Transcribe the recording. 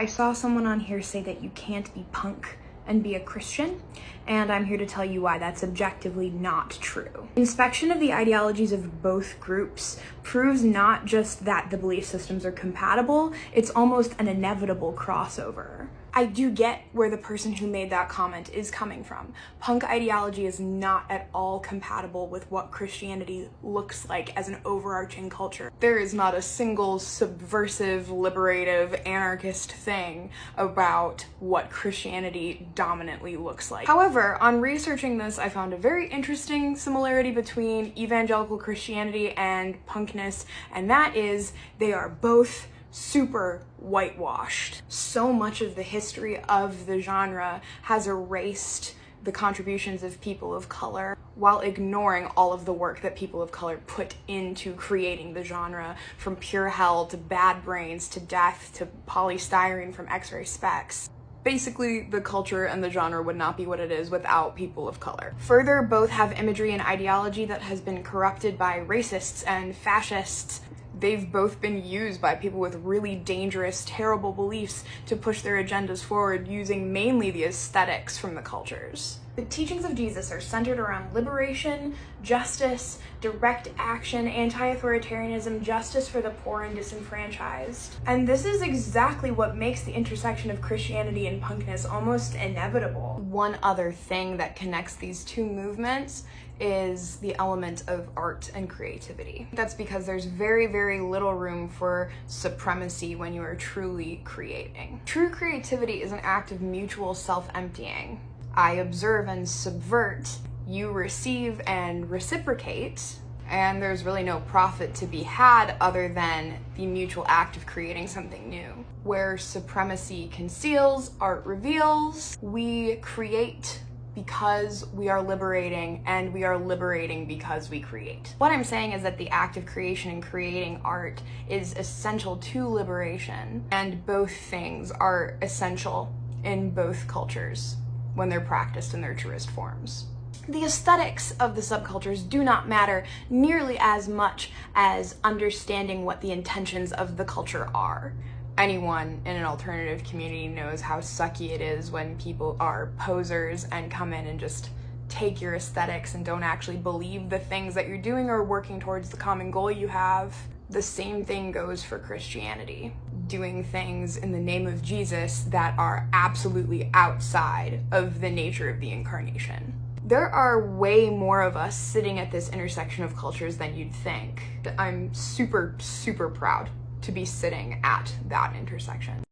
I saw someone on here say that you can't be punk and be a Christian, and I'm here to tell you why that's objectively not true. Inspection of the ideologies of both groups proves not just that the belief systems are compatible, it's almost an inevitable crossover. I do get where the person who made that comment is coming from. Punk ideology is not at all compatible with what Christianity looks like as an overarching culture. There is not a single subversive, liberative, anarchist thing about what Christianity dominantly looks like. However, on researching this, I found a very interesting similarity between evangelical Christianity and punkness, and that is they are both super whitewashed. So much of the history of the genre has erased the contributions of people of color while ignoring all of the work that people of color put into creating the genre, from pure hell to Bad Brains to Death to polystyrene from X-ray specs. Basically, the culture and the genre would not be what it is without people of color. Further, both have imagery and ideology that has been corrupted by racists and fascists. They've both been used by people with really dangerous, terrible beliefs to push their agendas forward using mainly the aesthetics from the cultures. The teachings of Jesus are centered around liberation, justice, direct action, anti-authoritarianism, justice for the poor and disenfranchised. And this is exactly what makes the intersection of Christianity and punkness almost inevitable. One other thing that connects these two movements is the element of art and creativity. That's because there's very, very little room for supremacy when you are truly creating. True creativity is an act of mutual self-emptying. I observe and subvert, you receive and reciprocate, and there's really no profit to be had other than the mutual act of creating something new. Where supremacy conceals, art reveals. We create because we are liberating, and we are liberating because we create. What I'm saying is that the act of creation and creating art is essential to liberation, and both things are essential in both cultures when they're practiced in their truest forms. The aesthetics of the subcultures do not matter nearly as much as understanding what the intentions of the culture are. Anyone in an alternative community knows how sucky it is when people are posers and come in and just take your aesthetics and don't actually believe the things that you're doing or working towards the common goal you have. The same thing goes for Christianity. Doing things in the name of Jesus that are absolutely outside of the nature of the incarnation. There are way more of us sitting at this intersection of cultures than you'd think. I'm super, super proud to be sitting at that intersection.